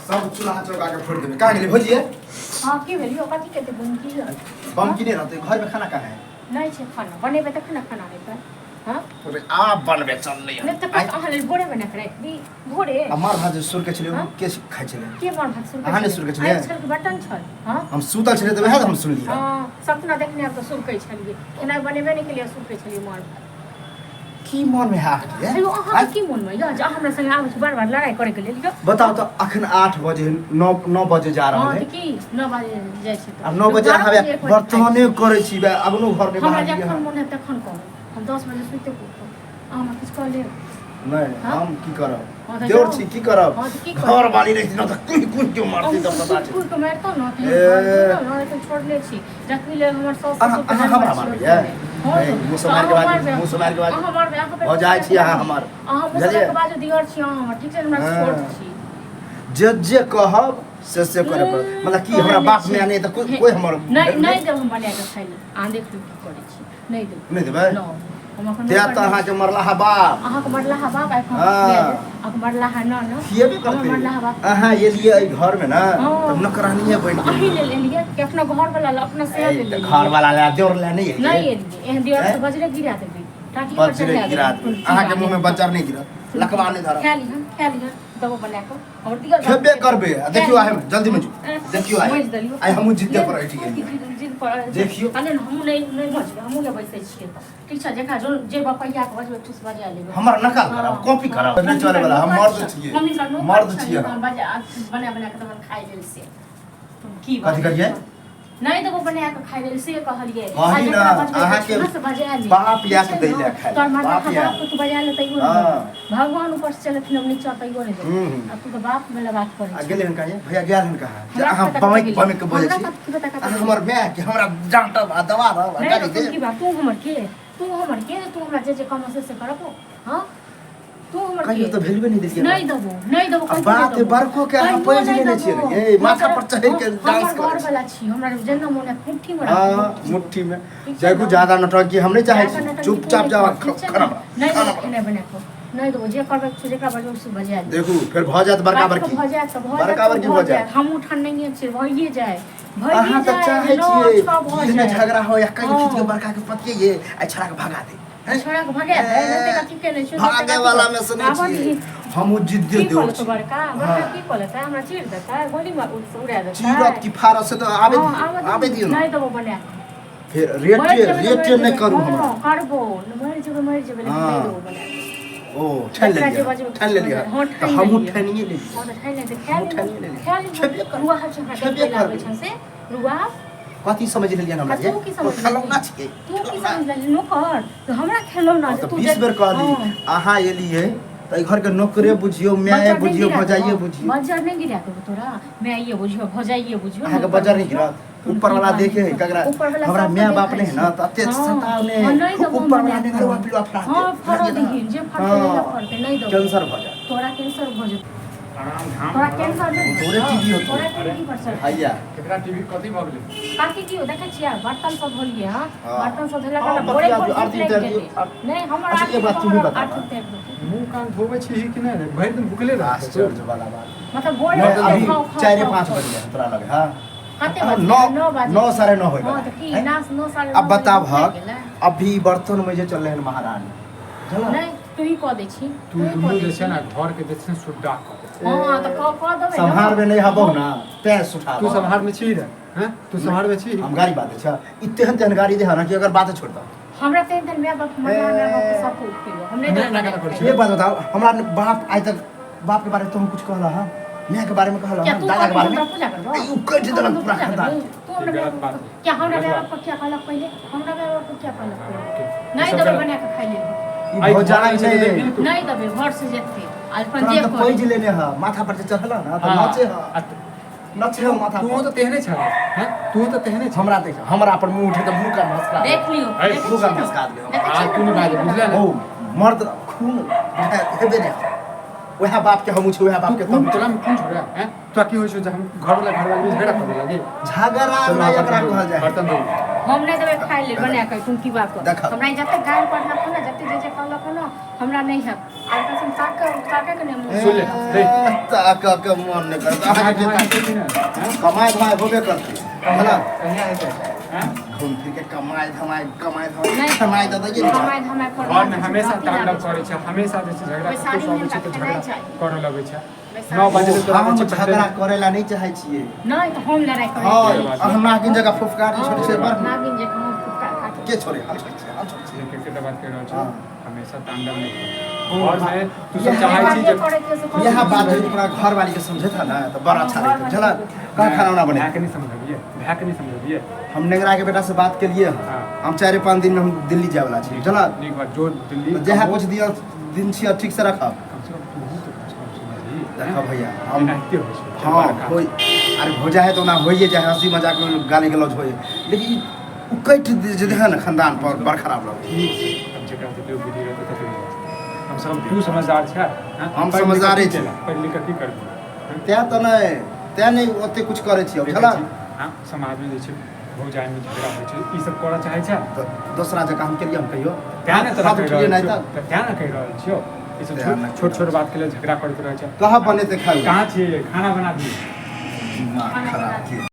सब चूल्हा चौका के फोड़ देबे का गेली भजिए हां की भेलियो कथि केते बनकी बम की नहीं रहते घर में खाना का है नहीं छे खाना बनेबे त खाना रे पर हां अरे आप बनबे चल ले ने त अहाँ ले बोरे बना करे दी भोरे हमार भात सुर के छले के खाइ छले के मार भात सुर अहाँ ने सुर के छले छल के बटन छल हां हम सुतल छले त वहे हम सुन लिया हां सपना देखने अब तो सुर के छलिए एना बनेबे नहीं के लिए सुर के छलिए मार की मन में हाथ के हेलो अहाँ की मन में या हमरा संग आबै छ बार-बार लड़ाई करे के लिए बताओ तो अखन 8 बजे 9 बजे जा रहा है हां की 9 बजे जाय छी अब 9 बजे हवे बर्तने करे छी बे अगनो घर में हमरा जखन मन है तखन कहू हम 10 बजे सुते को अहाँ किछ कह ले नहीं हम की करब देवर छी की करब घर वाली रही न त कुन क्यों मारती त पता छै कुन को मारतो न त छोड़ ले छी जखनी ले हमर सास हमरा मारबे मुसलमान के बाद हो जाय छी अहाँ हमर अहाँ मुसलमान के बाद दियर छी अहाँ ठीक छै हमरा छोड़ छी जे कहब से करे पर मतलब की हमरा बाप में नहीं त कोई हमर नहीं जब हम बना के खाइ आ देख की करे छी नहीं देबै ते त अहाँ के मरला हा बाप अहाँ के मरला हा बाप अहाँ के मरला हा न किए भी करते मरला हा बाप अहाँ एलिए ए घर में ना तब नौकरानिए बन के अही ले लिए कि अपना घर वाला अपना से ले लिए घर वाला ले देवर ले नहीं नहीं एहन देवर से बजरे गिरा देबी टाटी पर बजरे गिरा अहाँ के मुंह में बजर नहीं गिरा लकवा नहीं धरा खा ली दबो बना को और दिया खेबे करबे देखियो आए जल्दी में देखियो आए हम जिद्दे पर उठ गेल जिद पर देखियो कने हम नहीं बजबे हम ले बैसे छिए त ठीक छै जेका जे बपैया के बजबे ठुस बजा लेबे हमर नकल करब कॉपी करब नहीं चले वाला हम मर्द छिए मर्द छिए हम बना के तमन खाइ लेल से की कथि करिए नहीं तो वो बने आके खाइ लेल से कहलिए वही ना अहाँ के बाप या के दैले खाइ बाप या तू बजा ले तइयो भगवान ऊपर से चलत हम नीचे तइयो नहीं अब तू तो बाप में बात करे आ गेले हन कहिए भैया गेल हन कहा अहाँ बमे के बोले छी अहाँ हमर मैं कि हमरा डांटा दवा दे की बात तू हमर के तू हमरा जे कम से करबो हां तू हमर कहियो तो वैल्यू नहीं देतिए नहीं दबो अब बात है बरको के हम पैज लेने छिए ए माथा पर चढ़ के डांस कर घर वाला छी हमरा जन्म मोने मुट्ठी में हां मुट्ठी में जयकु ज्यादा नटकी हम नहीं चाहे चुपचाप जाओ खाना नहीं बने को नहीं दो जे करबे छ जेकरा बजो से बजा दे देखू फिर भ जात बड़का बड़की बड़का बड़की हो जाए हम उठन नहीं छै भइए जाए अहाँ त चाहे छिए बिना झगड़ा हो या कहीं खींच के बड़का के पतिए ये आ छड़ा के भगा दे छोड़ा के भगा दे नते का ठीक नहीं छै भागे वाला में सुनै छी हम जिद दे देउ छी बड़का की कहलता हमरा चीर देता गोली मार उड़ा देता चीरत की फारस से तो आवे दियो नहीं दबो बना फिर रेट नहीं करू हम करबो मर जेबे नहीं दबो बना ओ ठन ले लिया तो हम ठनिए ले लिया रुआ है से रुआ कथि समझ लेलिए हमरा जे खलौना छिए तू की समझ ले नौकर तो हमरा खलौना तो 20 बेर कहली अहाँ एलिए त घर के नौकरे बुझियो मैं बुझियो भजाइए बुझियो बजार नहीं गिरा के तोरा मैं ये बुझियो भजाइए बुझियो अहाँ के बजार नहीं गिरा ऊपर वाला देखे कगरा हमरा मैं बाप नहीं ना त अते सताव ने ऊपर वाला ने घरवा पिलवा फड़ा हां फड़ा दही जे फड़ते फड़ते नहीं दो कैंसर भ जाए तोरा कैंसर भ जाए तोरा कैंसर नहीं तोरे टीवी हो तोरा टीवी पर सर भैया केकरा टीवी कथि भ गेलै काकी की हो देखे छिया बर्तन सब भोलिए हां बर्तन सब धला का बोरे नहीं हमरा एक बात तू भी बता मुंह कान धोबै छी कि नहीं भरि दिन भूखले रह आश्चर्य वाला बात मतलब बोरे अभी 4-5 बजे तोरा लगे हां कते बजे 9 बजे 9 साढ़े 9 हो हां तो की 9 साढ़े 9 अब बताब हक अभी बर्तन में जे चल रहे हैं महारानी चलो नहीं तू ही कह दे छी तू दुनु जे छै ना घर के जे छै सुड्डा क हां तो कह देबे संभार में नहीं हबो ना पैस उठा तू संभार में छी रे हैं तू संभार में छी हम गाड़ी बात छै इत्तेहन जानकारी दे ना कि अगर बात छोड़ दो हमरा ते दिन में बाप मना में बाप सब कुछ कियो हमने ये बात बताओ हमरा बाप आज तक बाप के बारे में तुम कुछ कहला हां मैं के बारे में कहला दादा के बारे में पूजा करबो यू कट देला पूरा खानदान तू हमरा क्या हमरा बाप को क्या कहला पहले हमरा बाप को क्या कहला पहले नहीं दबे बना के खाइ ले हो जाना नहीं दबे घर से जेते अल्पन जे कोई जे लेने हां माथा पर चढ़ला ना तो नाचे हां नचे माथा तू तो तेहने छ हैं तू तो तेहने छ हमरा देख हमरा पर मुंह उठे तो मुंह का मस्का देख लियो मुंह का मस्का दे आ तू नहीं बात बुझले ना ओ मर्द खून हेबे ने वह बाप के हम वह बाप के तुम तोरा में खून छोड़ा हैं तो की होय छ हम घर वाला में झगड़ा करे लगे झगड़ा ना एकरा कहल जाय बर्तन दो हम नहीं देबै खाइ ले बना के तुम की बात देखा। कर हमरा जते गाल पढ़लक ना जते जे कहलक ना हमरा नहीं है और कसम ताके के नहीं सुन ले रे ताक के मन नहीं करता कहाँ आगे कहाँ के की ना हाँ? कमाई धमाई होबे करती है ना कहीं आए थे हाँ? घूम फिर के कमाई धमाई नहीं। कमाई दादा ये कमाई धमाई पर घर में हमेशा तांडव करे छै हमेशा जे छै झगड़ा वैशाली कुछ आबै छै में तऽ नहीं झगड़ा चाहिए। करऽ लगै छै वैशाली 9 बजे से तोरा हम छै झगड़ा करेला नहीं चाहे छिए नहीं तो हम लड़ाई करे हां हम नागिन जगह फुफकारी छोड़ से बर नागिन जे कहूं फुटका काटे के छोड़े हम छोड़ से क्रिकेट बात कर रहल हाँ। छै हमेशा तांडव नहीं कर घर में तू सब चाहै छी जे यह बात जो पूरा घर वाली के समझे था ना तो बड़ा अच्छा रहता चला का खाना ना बने भैया के नहीं समझबिए भैया के नहीं समझबिए हम नेगरा के बेटा से बात के लिए हाँ। हम 4-5 दिन में हम दिल्ली जाए वाला छी चला नीक बात जो दिल्ली तो जहाँ कुछ दिन छिया ठीक से रखब कम से कम तू तो कम से कम समझी देखो भैया हम हम नहते हो छै हाँ होई अरे हो जाए तो ना होइए जाए हंसी मजाक में गाली गलौज होए लेकिन उ कट जे है ना खानदान पर बड़ खराब लगे ठीक छै अब जेकरा से लोग बुद्धि रहते तते हम सब तू समझदार छै हाँ? हम पढ़ि लिख के समझदारे की छी। केला? पढ़ि लिख के की करबी त्या नहीं ओते कुछ करे छी अब चला हाँ समाज में जे छै हो जाए में झगड़ा होइ छै ई सब करऽ चाहै छै तो दूसरा जगह हम के लिए हम कहियो त्या ने तोरा हाथ कहि उठिए रहल नहीं छियौ था त्या ने कहि रहल छियौ ई सब त्या ने छोट छोट बात के लिए झगड़ा करैत रहै छै कहाँ बने ते खाऊ कहाँ छियै खाना बना दिए दिमाग खराब